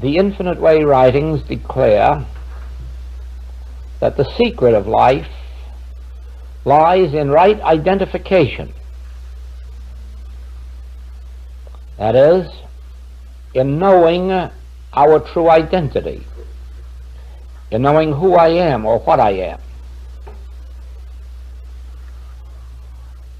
the Infinite Way writings declare that the secret of life lies in right identification. That is, in knowing our true identity, in knowing who I am or what I am.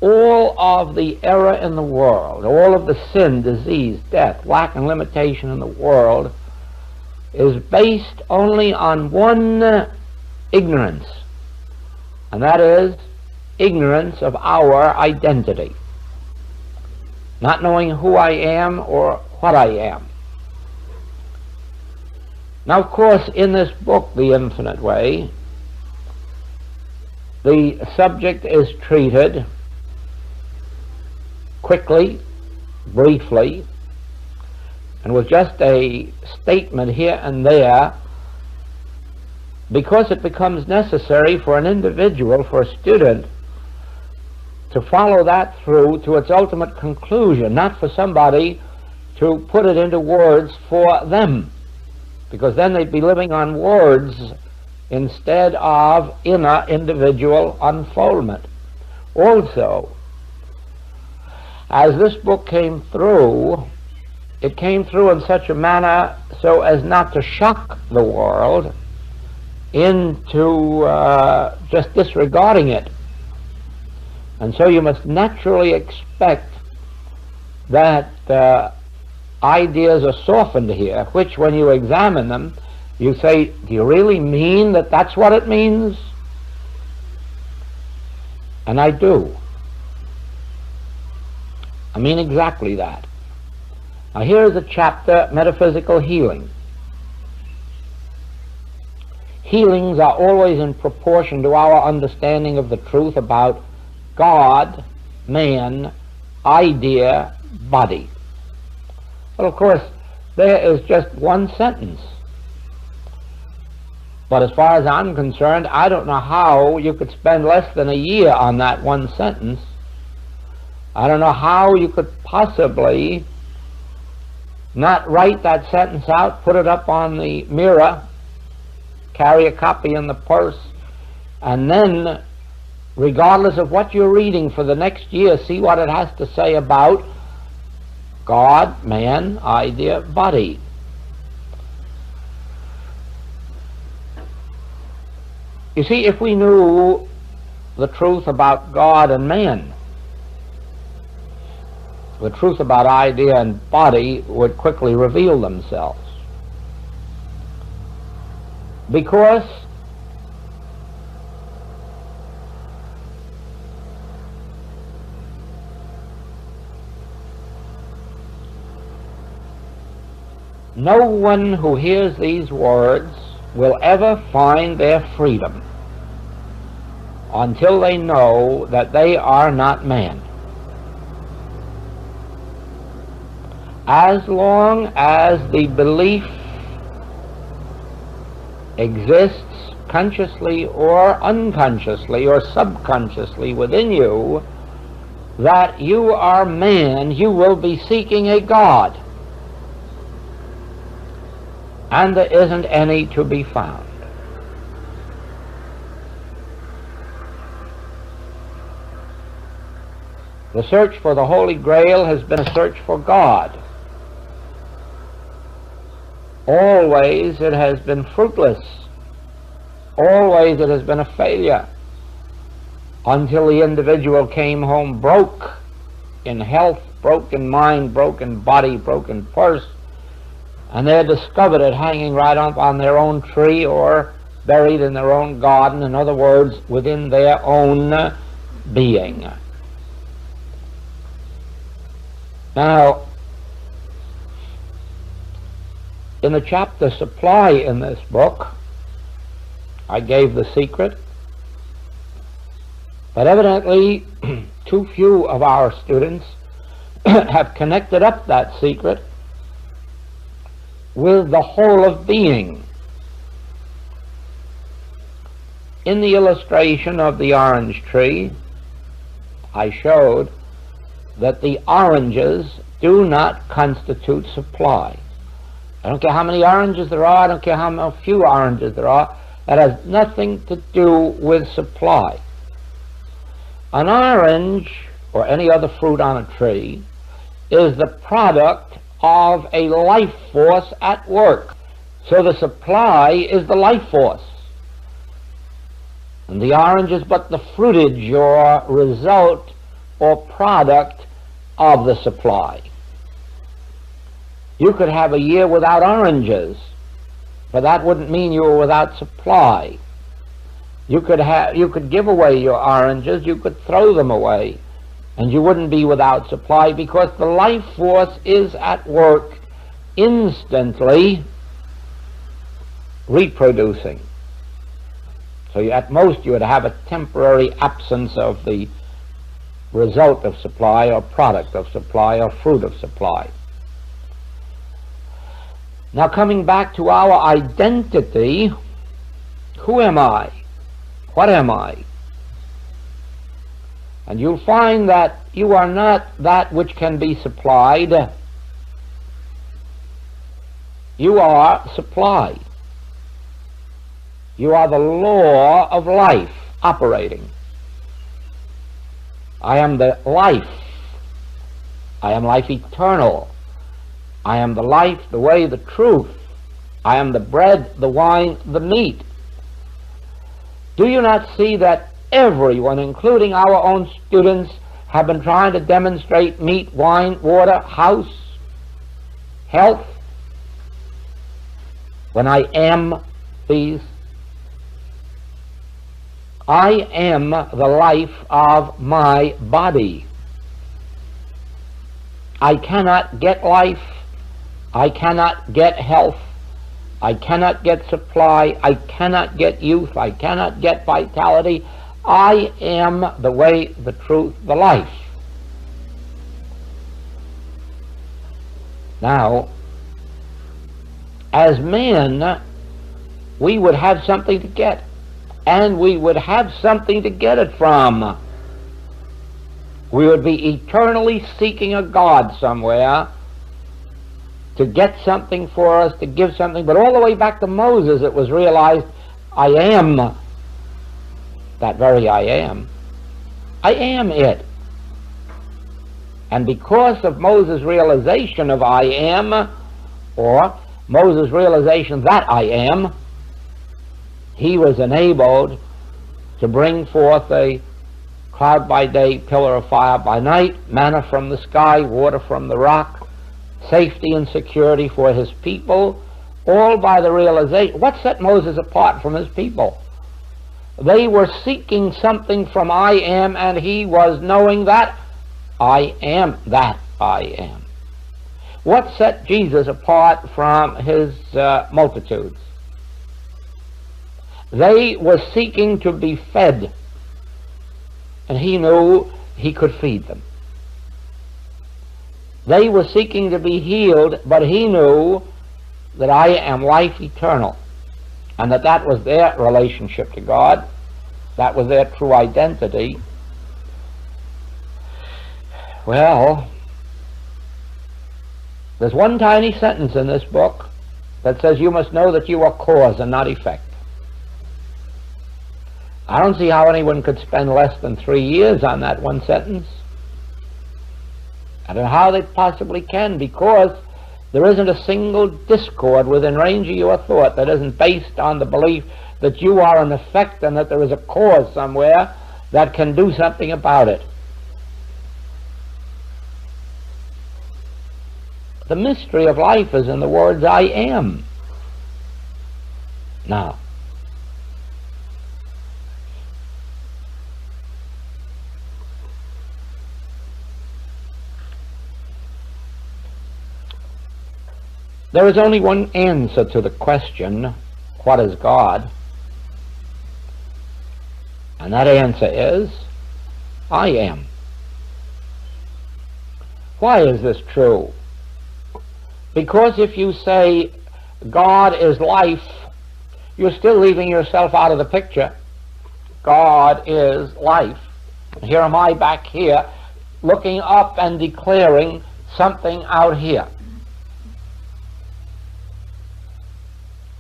All of the error in the world, all of the sin, disease, death, lack, and limitation in the world is based only on one ignorance, and that is ignorance of our identity, not knowing who I am or what I am. Now, of course, in this book, The Infinite Way, the subject is treated quickly, briefly, and with just a statement here and there, because it becomes necessary for an individual, for a student, to follow that through to its ultimate conclusion, not for somebody to put it into words for them, because then they'd be living on words instead of inner individual unfoldment. Also, as this book came through, it came through in such a manner so as not to shock the world into just disregarding it. And so you must naturally expect that ideas are softened here, which when you examine them, you say, do you really mean that that's what it means? And I do. I mean exactly that. Now here is a chapter, Metaphysical Healing. Healings are always in proportion to our understanding of the truth about God, man, idea, body. Well, of course, there is just one sentence. But as far as I'm concerned, I don't know how you could spend less than a year on that one sentence. I don't know how you could possibly not write that sentence out, put it up on the mirror, carry a copy in the purse, and then, regardless of what you're reading for the next year, see what it has to say about God, man, idea, body. You see, if we knew the truth about God and man, the truth about idea and body would quickly reveal themselves. Because no one who hears these words will ever find their freedom until they know that they are not man. As long as the belief exists consciously or unconsciously or subconsciously within you that you are man, you will be seeking a God. And there isn't any to be found. The search for the Holy Grail has been a search for God. Always it has been fruitless. Always it has been a failure until the individual came home broke in health, broke in mind, broke in body, broke in purse, and they discovered it hanging right up on their own tree or buried in their own garden, in other words, within their own being. Now, in the chapter Supply in this book, I gave the secret, but evidently too few of our students have connected up that secret with the whole of being. In the illustration of the orange tree, I showed that the oranges do not constitute supply. I don't care how many oranges there are, I don't care how few oranges there are. That has nothing to do with supply. An orange, or any other fruit on a tree, is the product of a life force at work. So the supply is the life force. And the orange is but the fruitage or result or product of the supply. You could have a year without oranges, but that wouldn't mean you were without supply. You could give away your oranges, you could throw them away, and you wouldn't be without supply, because the life force is at work instantly reproducing. So at most you would have a temporary absence of the result of supply or product of supply or fruit of supply. Now, coming back to our identity, who am I? What am I? And you'll find that you are not that which can be supplied. You are supply. You are the law of life operating. I am the life. I am life eternal. I am the life, the way, the truth. I am the bread, the wine, the meat. Do you not see that everyone, including our own students, have been trying to demonstrate meat, wine, water, house, health, when I am these? I am the life of my body. I cannot get life. I cannot get health. I cannot get supply. I cannot get youth. I cannot get vitality. I am the way, the truth, the life. Now, as men, we would have something to get, and we would have something to get it from. We would be eternally seeking a God somewhere to get something for us, to give something. But all the way back to Moses, it was realized, I am that very I am. I am it. And because of Moses' realization of I am, or Moses' realization that I am, he was enabled to bring forth a cloud by day, pillar of fire by night, manna from the sky, water from the rock, safety and security for his people, all by the realization. What set Moses apart from his people? They were seeking something from I am, and he was knowing that I am that I am. What set Jesus apart from his multitudes? They were seeking to be fed, and he knew he could feed them. They were seeking to be healed, but he knew that I am life eternal, and that was their relationship to God. That was their true identity. Well, there's one tiny sentence in this book that says you must know that you are cause and not effect. I don't see how anyone could spend less than 3 years on that one sentence. I don't know how they possibly can, because there isn't a single discord within range of your thought that isn't based on the belief that you are an effect and that there is a cause somewhere that can do something about it. The mystery of life is in the words I am. Now, there is only one answer to the question, what is God? And that answer is, I am. Why is this true? Because if you say God is life, you're still leaving yourself out of the picture. God is life. Here am I back here, looking up and declaring something out here.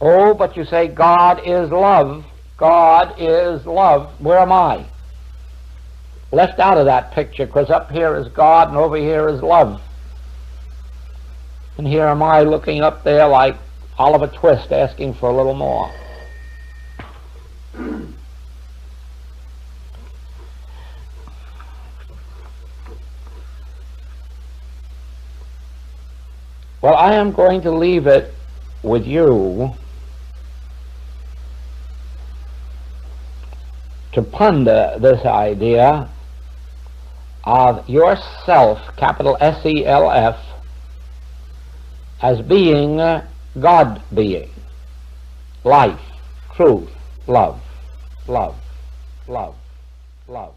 Oh, but you say God is love. God is love. Where am I? Left out of that picture, because up here is God and over here is love. And here am I looking up there like Oliver Twist asking for a little more. Well, I am going to leave it with you to ponder this idea of yourself, capital S-E-L-F, as being God being, life, truth, love, love, love, love.